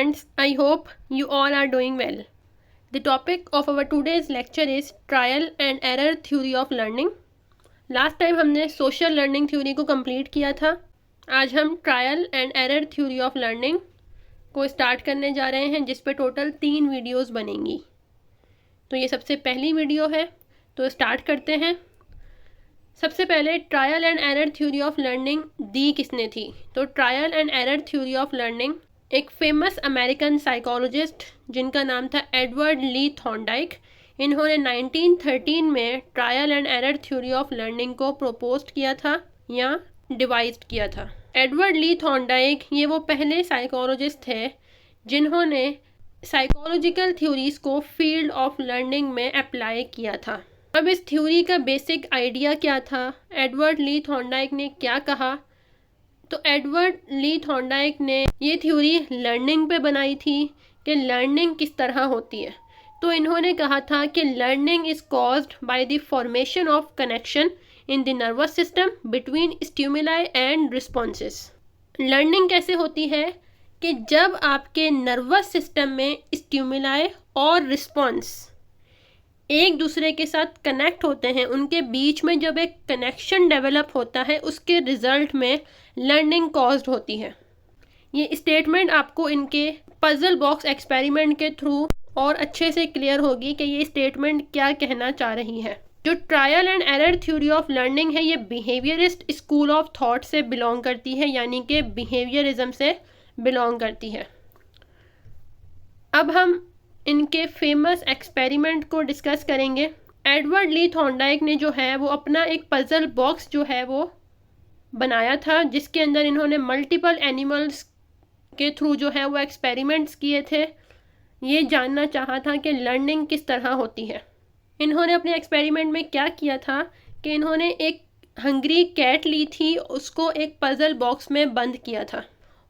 friends, I hope you all are doing well. The topic of our today's lecture is trial and error theory of learning. Last time हमने social learning theory को complete किया था. आज हम trial and error theory of learning को start करने जा रहे हैं, जिस पे टोटल 3 वीडियोस बनेंगी. तो ये सबसे पहली वीडियो है, तो स्टार्ट करते हैं. सबसे पहले trial and error theory of learning दी किसने थी? तो trial and error theory of learning एक फेमस अमेरिकन साइकोलॉजिस्ट जिनका नाम था एडवर्ड ली थॉर्नडाइक. इन्होंने 1913 में trial and error theory of learning को प्रपोज किया था या डिवाइज किया था. एडवर्ड ली थॉर्नडाइक ये वो पहले साइकोलॉजिस्ट थे जिन्होंने साइकोलॉजिकल थ्योरीज को फील्ड ऑफ लर्निंग में अप्लाई किया था. अब इस थ्योरी का बेसिक आइडिया क्या था, एडवर्ड ली थॉर्नडाइक ने क्या कहा? तो एडवर्ड ली थॉर्नडाइक ने ये थ्योरी लर्निंग पे बनाई थी कि लर्निंग किस तरह होती है. तो इन्होंने कहा था कि learning is caused by the formation of connection in the nervous system between stimuli and responses. Learning कैसे होती है कि जब आपके नर्वस सिस्टम में स्टिमुलाई और रिस्पॉन्स एक दूसरे के साथ कनेक्ट होते हैं, उनके बीच में जब एक कनेक्शन डेवलप होता है, उसके रिजल्ट में लर्निंग कॉज्ड होती है. ये स्टेटमेंट आपको इनके पजल बॉक्स एक्सपेरिमेंट के थ्रू और अच्छे से क्लियर होगी कि ये स्टेटमेंट क्या कहना चाह रही है. जो trial and error theory of learning है, ये बिहेवियरिस्ट स्कूल ऑफ थॉट से बिलोंग करती है, यानी कि बिहेवियरिज्म से बिलोंग करती है. अब हम इनके फेमस एक्सपेरिमेंट को डिस्कस करेंगे. एडवर्ड ली थॉर्नडाइक ने जो है वो अपना एक पजल बॉक्स जो है वो बनाया था, जिसके अंदर इन्होंने मल्टीपल एनिमल्स के थ्रू जो है वो एक्सपेरिमेंट्स किए थे. ये जानना चाहा था कि लर्निंग किस तरह होती है. इन्होंने अपने एक्सपेरिमेंट में क्या किया था कि इन्होंने एक हंग्री कैट ली थी, उसको एक पजल बॉक्स में बंद किया था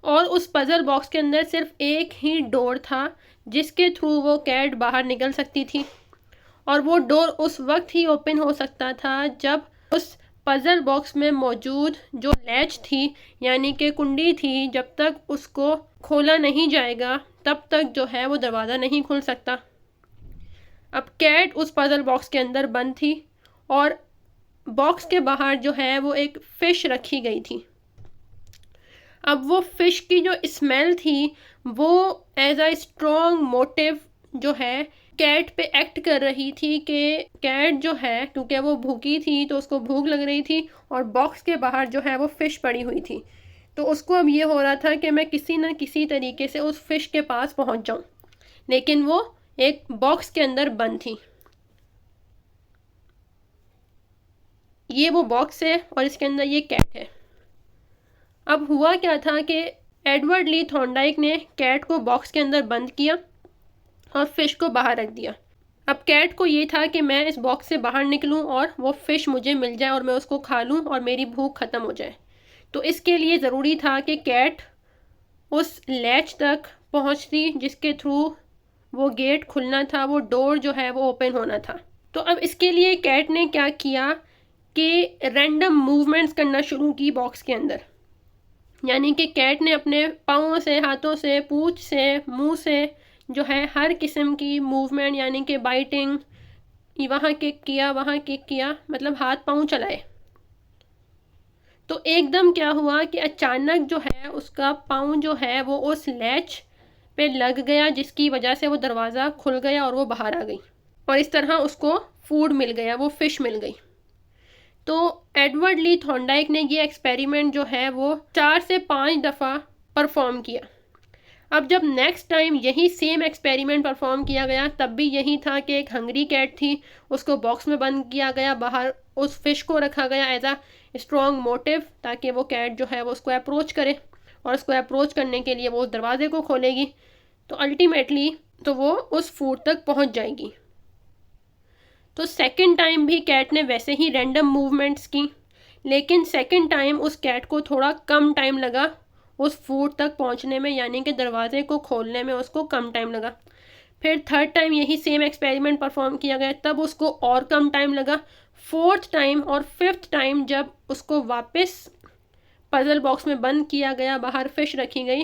और उस पजल बॉक्स के अंदर सिर्फ एक ही डोर था जिसके थ्रू वो कैट बाहर निकल सकती थी, और वो डोर उस वक्त ही ओपन हो सकता था जब उस पजल बॉक्स में मौजूद जो लैच थी यानी कि कुंडी थी, जब तक उसको खोला नहीं जाएगा तब तक जो है वो दरवाज़ा नहीं खुल सकता. अब कैट उस पजल बॉक्स के अंदर बंद थी और बॉक्स के बाहर जो है वो एक फ़िश रखी गई थी. अब वो फ़िश की जो स्मेल थी वो एज अ स्ट्रॉन्ग मोटिव जो है कैट पे एक्ट कर रही थी कि कैट जो है, क्योंकि वो भूखी थी तो उसको भूख लग रही थी और बॉक्स के बाहर जो है वो फ़िश पड़ी हुई थी, तो उसको अब ये हो रहा था कि मैं किसी न किसी तरीके से उस फ़िश के पास पहुंच जाऊं, लेकिन वो एक बॉक्स के अंदर बंद थी. ये वो बॉक्स है और इसके अंदर ये कैट है. अब हुआ क्या था कि एडवर्ड ली थॉर्नडाइक ने कैट को बॉक्स के अंदर बंद किया और फ़िश को बाहर रख दिया. अब कैट को ये था कि मैं इस बॉक्स से बाहर निकलूं और वो फ़िश मुझे मिल जाए और मैं उसको खा लूं और मेरी भूख ख़त्म हो जाए. तो इसके लिए ज़रूरी था कि कैट उस लैच तक पहुंचती जिसके थ्रू वो गेट खुलना था, वो डोर जो है वो ओपन होना था. तो अब इसके लिए कैट ने क्या किया कि रैंडम मूवमेंट्स करना शुरू की बॉक्स के अंदर, यानी कि कैट ने अपने पाँवों से, हाथों से, पूँछ से, मुंह से जो है हर किस्म की मूवमेंट, यानी कि बाइटिंग, वहाँ किक किया, वहाँ किक किया, मतलब हाथ पाँव चलाए. तो एकदम क्या हुआ कि अचानक जो है उसका पाँव जो है वो उस लैच पे लग गया, जिसकी वजह से वो दरवाज़ा खुल गया और वो बाहर आ गई और इस तरह उसको फूड मिल गया, वो फ़िश मिल गई. तो एडवर्ड ली थॉर्नडाइक ने ये एक्सपेरिमेंट जो है वो 4 से 5 दफ़ा परफॉर्म किया. अब जब नेक्स्ट टाइम यही सेम एक्सपेरिमेंट परफॉर्म किया गया, तब भी यही था कि एक हंग्री कैट थी, उसको बॉक्स में बंद किया गया, बाहर उस फ़िश को रखा गया एज अ स्ट्रॉन्ग मोटिव, ताकि वो कैट जो है वो उसको अप्रोच करे, और उसको अप्रोच करने के लिए वो उस दरवाज़े को खोलेगी, तो अल्टीमेटली तो वो उस फूड तक पहुंच जाएगी. तो सेकंड टाइम भी कैट ने वैसे ही रैंडम मूवमेंट्स की, लेकिन सेकंड टाइम उस कैट को थोड़ा कम टाइम लगा उस फूड तक पहुंचने में, यानी कि दरवाज़े को खोलने में उसको कम टाइम लगा. फिर थर्ड टाइम यही सेम एक्सपेरिमेंट परफॉर्म किया गया, तब उसको और कम टाइम लगा. फोर्थ टाइम और फिफ्थ टाइम जब उसको वापस पजल बॉक्स में बंद किया गया, बाहर फ़िश रखी गई,